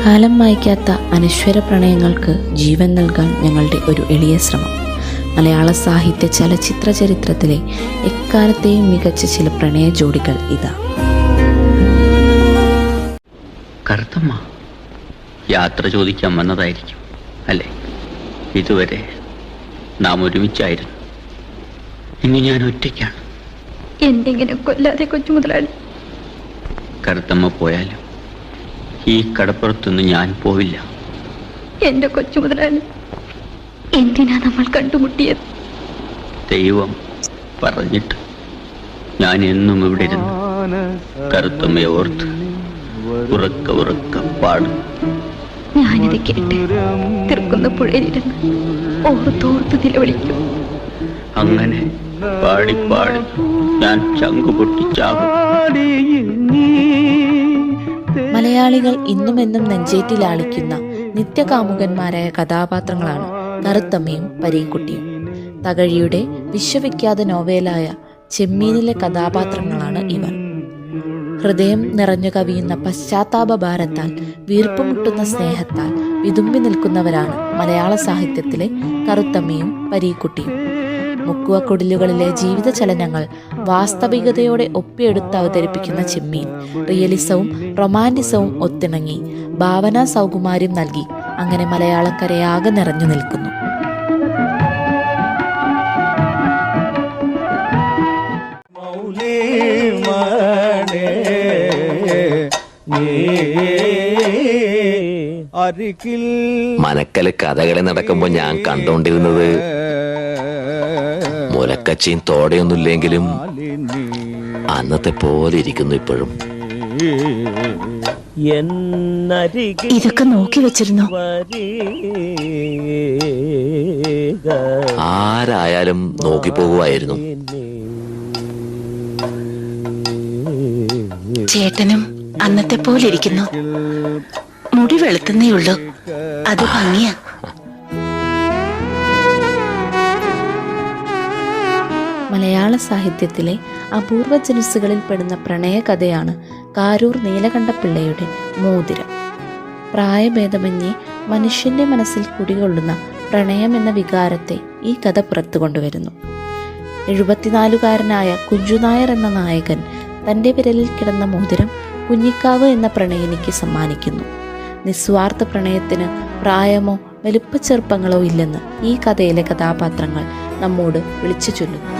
കാലം മായ്ക്കാത്ത അനശ്വര പ്രണയങ്ങൾക്ക് ജീവൻ നൽകാൻ ഞങ്ങളുടെ ഒരു എളിയ ശ്രമം. മലയാള സാഹിത്യ ചലച്ചിത്ര ചരിത്രത്തിലെ എക്കാലത്തെയും മികച്ച ചില പ്രണയ ജോഡികൾ ഇതാ. കറുത്തമ്മ യാത്ര ചോദിക്കാൻ വന്നതായിരിക്കും അല്ലേ? ഇതുവരെ നാം ഒരുമിച്ചായിരുന്നു. ഇനി ഞാൻ ഒറ്റയ്ക്കാണ്. എന്തെങ്കിലും കൊല്ലാതെ കൊച്ചു മുതലാളി. കറുത്തമ്മ പോയാലും ഈ കടപ്പുറത്തൊന്നും ഞാൻ പോവില്ല. എന്റെ കൊച്ചു മുതലാളി, എന്തിനാ നമ്മൾ കണ്ടുമുട്ടിയത്? ദൈവം പറഞ്ഞിട്ട് ഞാൻ എന്നും ഇവിടെ ഇരുന്ന് കറുത്തമ്മയെ ഓർത്ത് ഉറക്ക പാടും. ഞാനിത് കേട്ട് തീർക്കുന്ന പുഴയിലിരുന്ന് ഓർത്തോർത്ത് നിലവിളിക്കും. അങ്ങനെ പാടി ഞാൻ ചങ്കു പൊട്ടിച്ചാകും. മലയാളികൾ ഇന്നുമെന്നും നെഞ്ചേറ്റിലാളിക്കുന്ന നിത്യകാമുകന്മാരായ കഥാപാത്രങ്ങളാണ് കറുത്തമ്മയും പരീക്കുട്ടിയും. തകഴിയുടെ വിശ്വവിഖ്യാത നോവലായ ചെമ്മീനിലെ കഥാപാത്രങ്ങളാണ് ഇവർ. ഹൃദയം നിറഞ്ഞു കവിയുന്ന പശ്ചാത്താപ ഭാരത്താൽ വീർപ്പുമുട്ടുന്ന സ്നേഹത്താൽ വിതുമ്പി നിൽക്കുന്നവരാണ് മലയാള സാഹിത്യത്തിലെ കറുത്തമ്മയും പരീക്കുട്ടിയും. മുക്കുവക്കുടലുകളിലെ ജീവിത ചലനങ്ങൾ വാസ്തവികതയോടെ ഒപ്പിയെടുത്ത് അവതരിപ്പിക്കുന്ന ചെമ്മീൻ റിയലിസവും റൊമാൻറ്റിസവും ഒത്തിണങ്ങി ഭാവനാ സൗകുമാര്യം നൽകി അങ്ങനെ മലയാളക്കരയാകെ നിറഞ്ഞു നിൽക്കുന്നു. മനക്കല് കഥകളി നടക്കുമ്പോ ഞാൻ കണ്ടോണ്ടിരുന്നത് മുലക്കച്ചിയും തോടെയൊന്നുമില്ലെങ്കിലും അന്നത്തെ പോലെ ഇരിക്കുന്നു ഇപ്പോഴും. ഇതൊക്കെ നോക്കി വെച്ചിരുന്നു. ആരായാലും നോക്കി പോകുമായിരുന്നു. ചേട്ടനും അന്നത്തെ പോലെ ഇരിക്കുന്നു. മുടി വെളുത്തുന്നേ ഉള്ളൂ, അത് ഭംഗിയാ. മലയാള സാഹിത്യത്തിലെ അപൂർവ ജനുസുകളിൽ പെടുന്ന പ്രണയകഥയാണ് കാരൂർ നീലകണ്ഠപിള്ളയുടെ മോതിരം. പ്രായഭേദമന്യേ മനുഷ്യന്റെ മനസ്സിൽ കുടികൊള്ളുന്ന പ്രണയം എന്ന വികാരത്തെ ഈ കഥ പുറത്തു കൊണ്ടുവരുന്നു. 74-കാരനായ കുഞ്ചുനായർ എന്ന നായകൻ തൻ്റെ വിരലിൽ കിടന്ന മോതിരം കുഞ്ഞിക്കാവ് എന്ന പ്രണയിനിക്ക് സമ്മാനിക്കുന്നു. നിസ്വാർത്ഥ പ്രണയത്തിന് പ്രായമോ വലുപ്പച്ചെറുപ്പങ്ങളോ ഇല്ലെന്ന് ഈ കഥയിലെ കഥാപാത്രങ്ങൾ നമ്മോട് വിളിച്ചു ചൊല്ലുന്നു.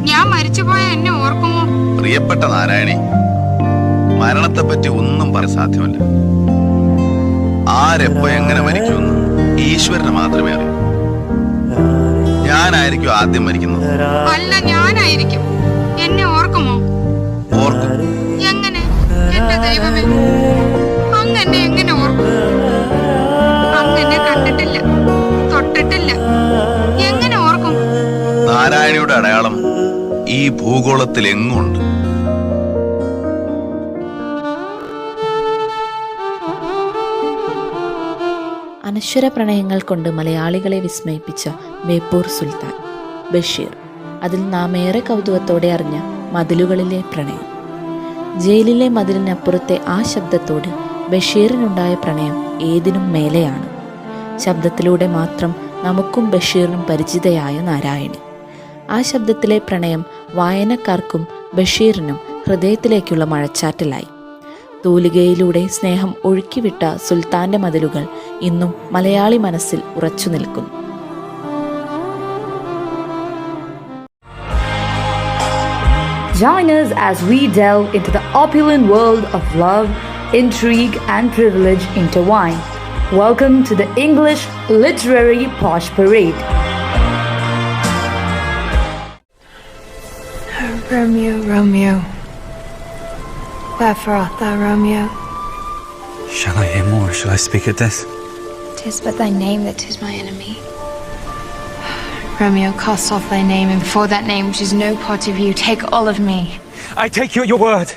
ഞാൻ മരിച്ചുപോയ എന്നെ ഓർക്കുമോ? പ്രിയപ്പെട്ട നാരായണി, മരണത്തെപ്പറ്റി ഒന്നും പറയാൻ സാധ്യമല്ല. ആരെപ്പോ എങ്ങനെ മരിക്കുമെന്ന് ഈശ്വരന് മാത്രമേ അറിയൂ. ഞാനായിരിക്കും ആദ്യം മരിക്കുന്നത്. അല്ല, ഞാനായിരിക്കും. എന്നെ ഓർക്കുമോ? ഓർക്കും. എങ്ങനെ? എന്റെ ദൈവമേ, അങ്ങനെ എങ്ങനെ ഓർക്കും? അങ്ങനെ കണ്ടിട്ടില്ല, തൊട്ടിട്ടില്ല, എങ്ങനെ ഓർക്കും? നാരായണിയുടെ അടയാളം ഈ ഭൂഗോളത്തിൽ എങ്ങുണ്ട്. അനശ്വര പ്രണയങ്ങൾ കൊണ്ട് മലയാളികളെ വിസ്മയിപ്പിച്ച ബേപ്പൂർ സുൽത്താൻ, ബഷീർ. അതിൽ നാം ഏറെ കൗതുകത്തോടെ അറിഞ്ഞ മതിലുകളിലെ പ്രണയം. ജയിലിലെ മതിലിനപ്പുറത്തെ ആ ശബ്ദത്തോട് ബഷീറിനുണ്ടായ പ്രണയം ഏതിനും മേലെയാണ്. ശബ്ദത്തിലൂടെ മാത്രം നമുക്കും ബഷീറിനും പരിചിതയായ നാരായണി. ആ ശബ്ദത്തിലെ പ്രണയം വായനക്കാർക്കും ബഷീറിനും ഹൃദയത്തിലേക്കുള്ള മഴച്ചാറ്റലായി. തൂലികയിലൂടെ സ്നേഹം ഒഴുക്കിവിട്ട സുൽത്താന്റെ മതിലുകൾ ഇന്നും മലയാളി മനസ്സിൽ ഉറച്ചു നിൽക്കുന്നു. Join us as we delve into the opulent world of love, intrigue, and privilege intertwined. Welcome to the English Literary Posh Parade. Romeo, Romeo, wherefore art thou, Romeo? Shall I hear more, or shall I speak at this? 'Tis but thy name that is my enemy. Romeo, cast off thy name, and for that name which is no part of you, take all of me. I take you at your word.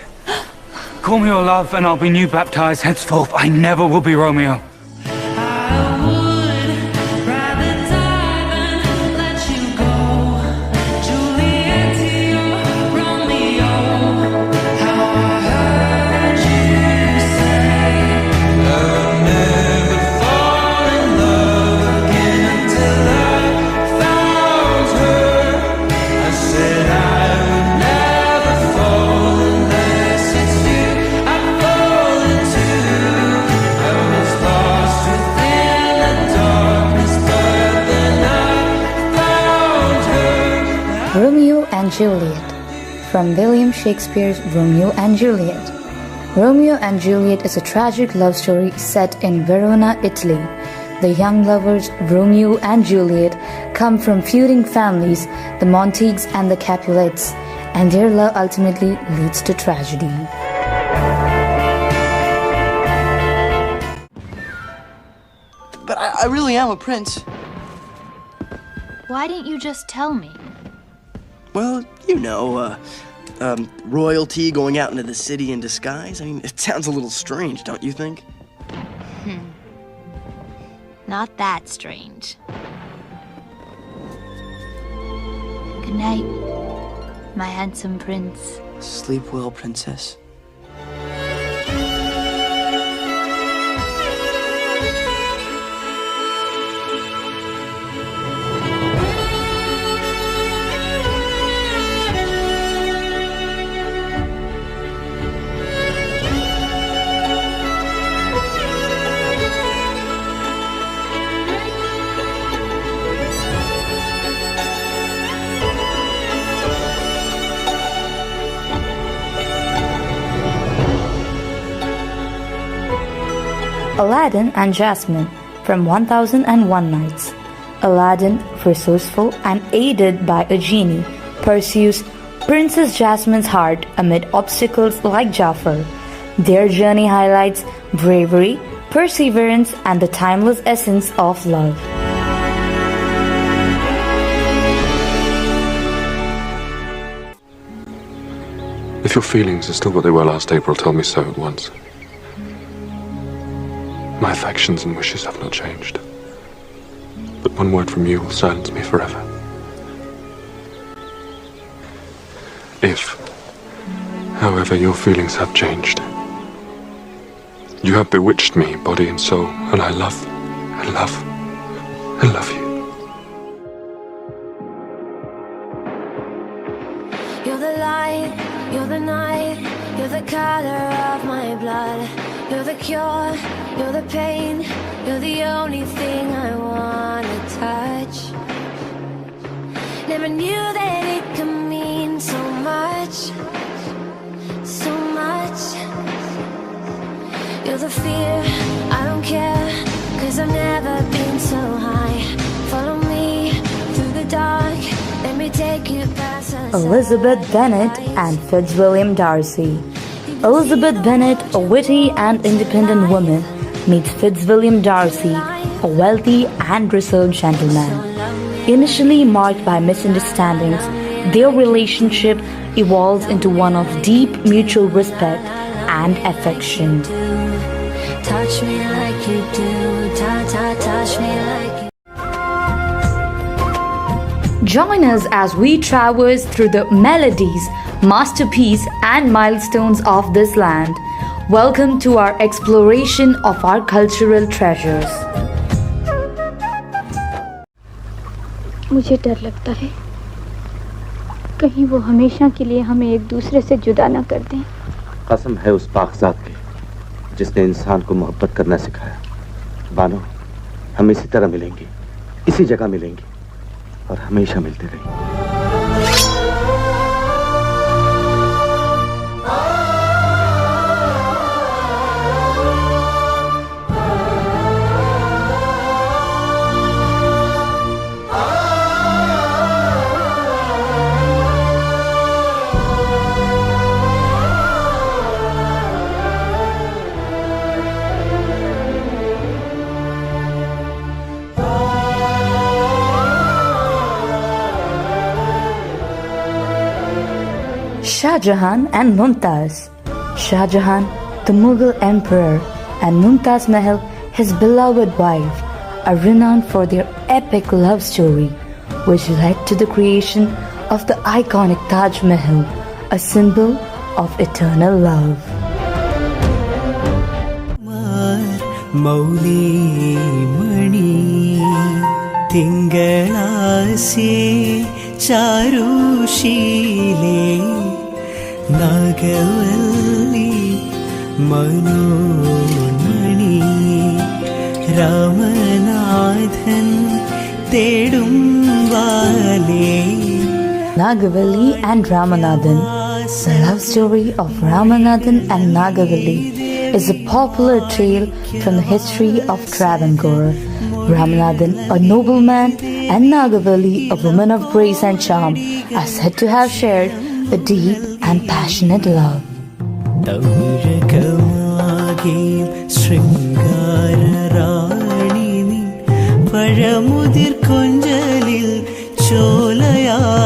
Call me your love, and I'll be new baptized. Henceforth, I never will be Romeo. Juliet, from William Shakespeare's Romeo and Juliet. Romeo and Juliet is a tragic love story set in Verona, Italy. The young lovers, Romeo and Juliet, come from feuding families, the Montagues and the Capulets, and their love ultimately leads to tragedy. But I really am a prince. Why didn't you just tell me? Well, royalty going out into the city in disguise. I mean, it sounds a little strange, don't you think? Not that strange. Good night, my handsome prince. Sleep well, princess. Aladdin and Jasmine from 1001 Nights. Aladdin, resourceful and aided by a genie, pursues Princess Jasmine's heart amid obstacles like Jafar. Their journey highlights bravery, perseverance, and the timeless essence of love. If your feelings are still what they were last April, tell me so at once. My affections and wishes have not changed. But one word from you will silence me forever. If, however, your feelings have changed, you have bewitched me, body and soul, and I love you. You're the light, you're the night, you're the color of my blood. You're the cure, you're the pain, you're the only thing I wanna touch. Never knew that it could mean so much, so much. You're the fear, I don't care, 'cause I've never been so high. Follow me through the dark, let me take you past the Elizabeth Bennet and Fitzwilliam Darcy. Elizabeth Bennet, a witty and independent woman, meets Fitzwilliam Darcy, a wealthy and reserved gentleman. Initially marked by misunderstandings, their relationship evolves into one of deep mutual respect and affection. touch me like you do, touch me like you. Join us as we traverse through the melodies, masterpiece, and milestones of this land. Welcome to our exploration of our cultural treasures. मुझे डर लगता है कहीं वो हमेशा के लिए हमें एक दूसरे से जुदा ना कर दें। कसम है उस पाकज़ात की जिसने इंसान को मोहब्बत करना सिखाया। बानो, हम इसी तरह मिलेंगे, इसी जगह मिलेंगे और हमेशा मिलते रहेंगे। Shah Jahan and Mumtaz. Shah Jahan, the Mughal emperor, and Mumtaz Mahal, his beloved wife, are renowned for their epic love story, which led to the creation of the iconic Taj Mahal, a symbol of eternal love. Mauli mani tingalase charushile Nagavalli Manonmani Ramanathan Tedum Vale Nagavalli and Ramanathan. The love story of Ramanathan and Nagavalli is a popular tale from the history of Travancore. Ramanathan, a nobleman, and Nagavalli, a woman of grace and charm, are said to have shared a deep and passionate love. പഴമുതിർ കൊഞ്ചലിൽ ചോലയാ